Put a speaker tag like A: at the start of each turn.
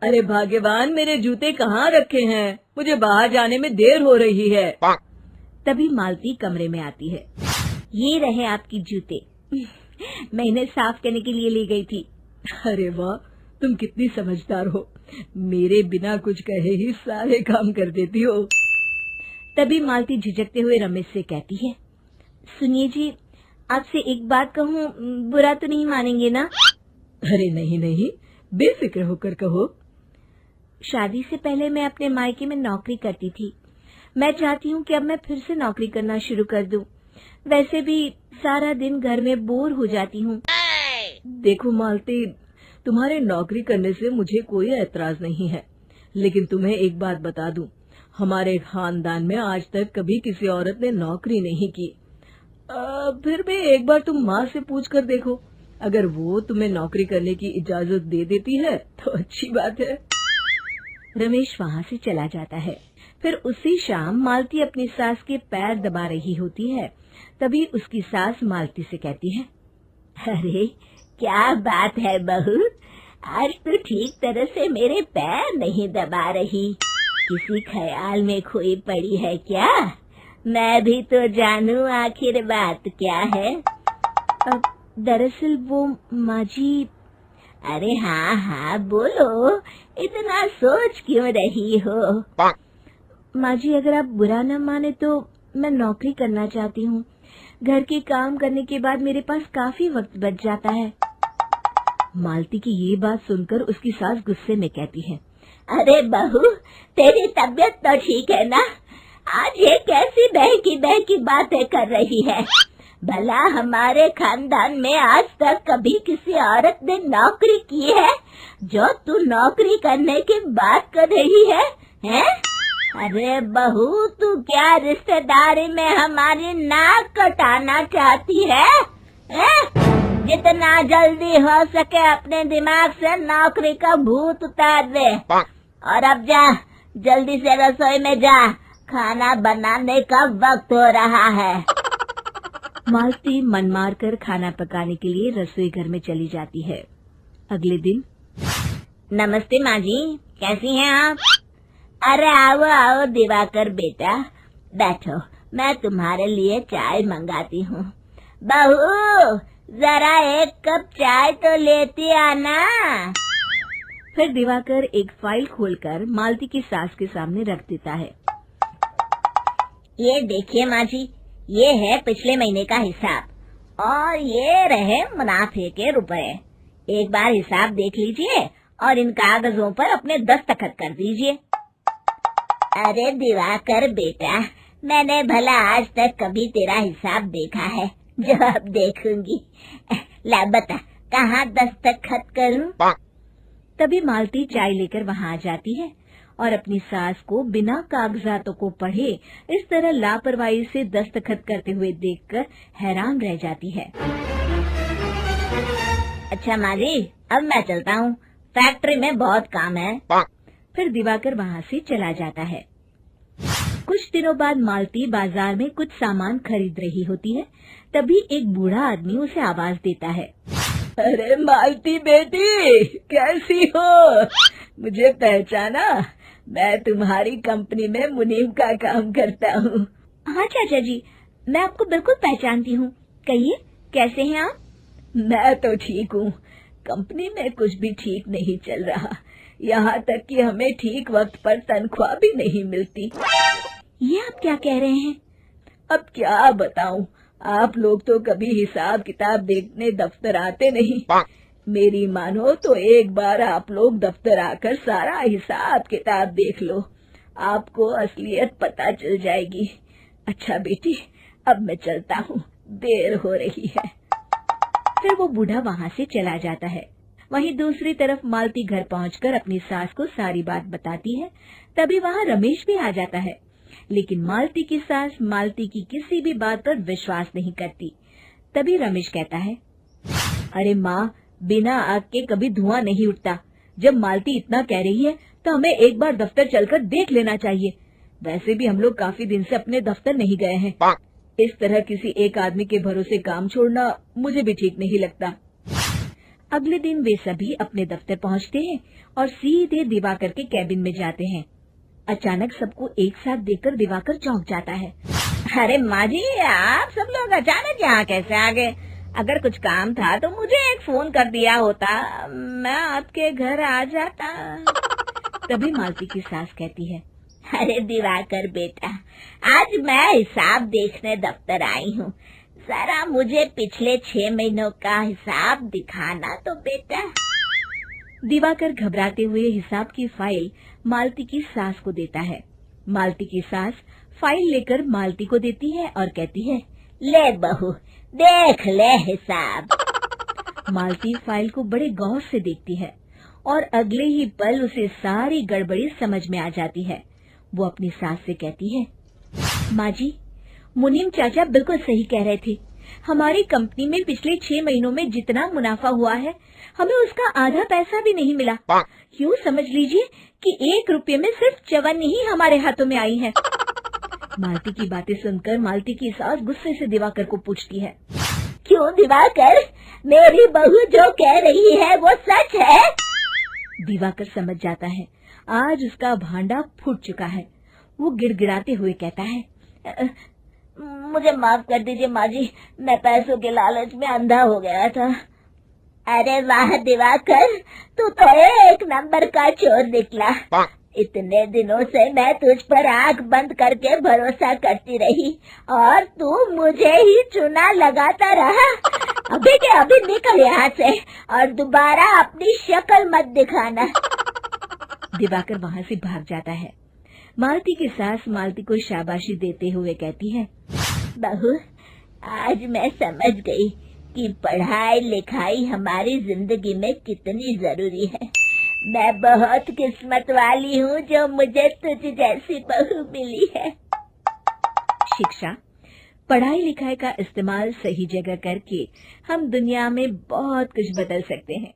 A: अरे भाग्यवान, मेरे जूते कहाँ रखे हैं? मुझे बाहर जाने में देर हो रही है।
B: तभी मालती कमरे में आती है। ये रहे आपकी जूते। मैं इन्हें साफ करने के लिए ले गई थी।
A: अरे वाह, तुम कितनी समझदार हो। मेरे बिना कुछ कहे ही सारे काम कर देती हो।
B: तभी मालती झिझकते हुए रमेश से कहती है, सुनिए जी, आपसे एक बात कहूँ, बुरा तो नहीं मानेंगे ना?
A: अरे नहीं नहीं, बेफिक्र होकर कहो।
B: शादी से पहले मैं अपने मायके में नौकरी करती थी। मैं चाहती हूँ कि अब मैं फिर से नौकरी करना शुरू कर दूं। वैसे भी सारा दिन घर में बोर हो जाती हूँ।
A: देखो मालती, तुम्हारे नौकरी करने से मुझे कोई ऐतराज नहीं है, लेकिन तुम्हें एक बात बता दूं, हमारे खानदान में आज तक कभी किसी औरत ने नौकरी नहीं की। फिर भी एक बार तुम माँ से पूछ कर देखो, अगर वो तुम्हें नौकरी करने की इजाजत दे देती है तो अच्छी बात है।
B: रमेश वहाँ से चला जाता है। फिर उसी शाम मालती अपनी सास के पैर दबा रही होती है। तभी उसकी सास मालती से कहती है, अरे क्या बात है बहू, आज तो ठीक तरह से मेरे पैर नहीं दबा रही। किसी ख्याल में खोई पड़ी है क्या? मैं भी तो जानूं आखिर बात क्या है। दरअसल वो माँ जी। अरे हाँ हाँ बोलो, इतना सोच क्यों रही हो? माँ जी, अगर आप बुरा न माने तो मैं नौकरी करना चाहती हूँ। घर के काम करने के बाद मेरे पास काफी वक्त बच जाता है। मालती की ये बात सुनकर उसकी सास गुस्से में कहती है, अरे बहू, तेरी तबीयत तो ठीक है ना? आज ये कैसी बहकी बातें कर रही है? भला हमारे खानदान में आज तक कभी किसी औरत ने नौकरी की है जो तू नौकरी करने की बात कर रही है, हैं? अरे बहू, तू क्या रिश्तेदारी में हमारी नाक कटाना चाहती है? जितना जल्दी हो सके अपने दिमाग से नौकरी का भूत उतार दे। और अब जा, जल्दी से रसोई में जा, खाना बनाने का वक्त हो रहा है। मालती मन मार कर खाना पकाने के लिए रसोई घर में चली जाती है। अगले दिन, नमस्ते माँ जी, कैसी हैं आप? अरे आओ आओ दिवाकर बेटा, बैठो, मैं तुम्हारे लिए चाय मंगाती हूँ। बहू, जरा एक कप चाय तो लेती आना। फिर दिवाकर एक फाइल खोलकर मालती की सास के सामने रख देता है। ये देखिए माँ जी, ये है पिछले महीने का हिसाब और ये रहे मुनाफे के रुपए। एक बार हिसाब देख लीजिए और इन कागजों पर अपने दस्तखत कर दीजिए। अरे दिवाकर बेटा, मैंने भला आज तक कभी तेरा हिसाब देखा है जो अब देखूंगी? ला बता, कहाँ दस्तखत करूं? तभी मालती चाय लेकर वहाँ आ जाती है और अपनी सास को बिना कागजातों को पढ़े इस तरह लापरवाही से दस्तखत करते हुए देखकर हैरान रह जाती है। अच्छा माँ जी, अब मैं चलता हूँ, फैक्ट्री में बहुत काम है। फिर दिवाकर वहाँ से चला जाता है। कुछ दिनों बाद मालती बाजार में कुछ सामान खरीद रही होती है। तभी एक बूढ़ा आदमी उसे आवाज देता है,
A: अरे मालती बेटी, कैसी हो? मुझे पहचाना? मैं तुम्हारी कंपनी में मुनीम का काम करता हूँ।
B: हाँ चाचा जी, मैं आपको बिल्कुल पहचानती हूँ। कहिए, कैसे हैं आप?
A: मैं तो ठीक हूँ। कंपनी में कुछ भी ठीक नहीं चल रहा, यहाँ तक कि हमें ठीक वक्त पर तनख्वाह भी नहीं मिलती।
B: ये आप क्या कह रहे हैं?
A: अब क्या बताऊँ, आप लोग तो कभी हिसाब किताब देखने दफ्तर आते नहीं। मेरी मानो तो एक बार आप लोग दफ्तर आकर सारा हिसाब किताब देख लो, आपको असलियत पता चल जाएगी। अच्छा बेटी, अब मैं चलता हूँ, देर हो रही है।
B: फिर वो बूढ़ा वहाँ से चला जाता है। वहीं दूसरी तरफ मालती घर पहुंचकर अपनी सास को सारी बात बताती है। तभी वहाँ रमेश भी आ जाता है, लेकिन मालती की सास मालती की किसी भी बात पर विश्वास नहीं करती। तभी रमेश कहता है, अरे माँ, बिना आग के कभी धुआं नहीं उठता। जब मालती इतना कह रही है तो हमें एक बार दफ्तर चलकर देख लेना चाहिए। वैसे भी हम लोग काफी दिन से अपने दफ्तर नहीं गए हैं। इस तरह किसी एक आदमी के भरोसे काम छोड़ना मुझे भी ठीक नहीं लगता। अगले दिन वे सभी अपने दफ्तर पहुंचते हैं और सीधे दिवाकर के कैबिन में जाते हैं। अचानक सबको एक साथ देखकर दिवाकर चौंक जाता है। अरे माँ जी, आप सब लोग अचानक यहाँ कैसे आ गए? अगर कुछ काम था तो मुझे एक फोन कर दिया होता, मैं आपके घर आ जाता। तभी मालती की सास कहती है, अरे दिवाकर बेटा, आज मैं हिसाब देखने दफ्तर आई हूँ, जरा मुझे पिछले 6 महीनों का हिसाब दिखाना तो बेटा। दिवाकर घबराते हुए हिसाब की फाइल मालती की सास को देता है। मालती की सास फाइल लेकर मालती को देती है और कहती है, ले बहू, देख ले हिसाब। मालती फाइल को बड़े गौर से देखती है और अगले ही पल उसे सारी गड़बड़ी समझ में आ जाती है। वो अपनी सास से कहती है, माँ जी, मुनीम चाचा बिल्कुल सही कह रहे थे। हमारी कंपनी में पिछले 6 महीनों में जितना मुनाफा हुआ है, हमें उसका आधा पैसा भी नहीं मिला। यूँ समझ लीजिए कि 1 रुपये में सिर्फ चवन्नी ही हमारे हाथों में आई है। मालती की बातें सुनकर मालती की सास गुस्से से दिवाकर को पूछती है, क्यों दिवाकर, मेरी बहू जो कह रही है वो सच है? दिवाकर समझ जाता है आज उसका भांडा फूट चुका है। वो गिड़गिड़ाते हुए कहता है, मुझे माफ कर दीजिए माँ जी, मैं पैसों के लालच में अंधा हो गया था। अरे वाह दिवाकर, तू तो 1 नंबर का चोर निकला। इतने दिनों से मैं तुझ पर आंख बंद करके भरोसा करती रही और तू मुझे ही चुना लगाता रहा। अभी के अभी निकल यहाँ से और दोबारा अपनी शक्ल मत दिखाना। दिवाकर वहाँ से भाग जाता है। मालती की सास मालती को शाबाशी देते हुए कहती है, बहू, आज मैं समझ गई कि पढ़ाई लिखाई हमारी जिंदगी में कितनी जरूरी है। मैं बहुत किस्मत वाली हूँ जो मुझे तुझ जैसी बहू मिली है। शिक्षा, पढ़ाई लिखाई का इस्तेमाल सही जगह करके हम दुनिया में बहुत कुछ बदल सकते हैं।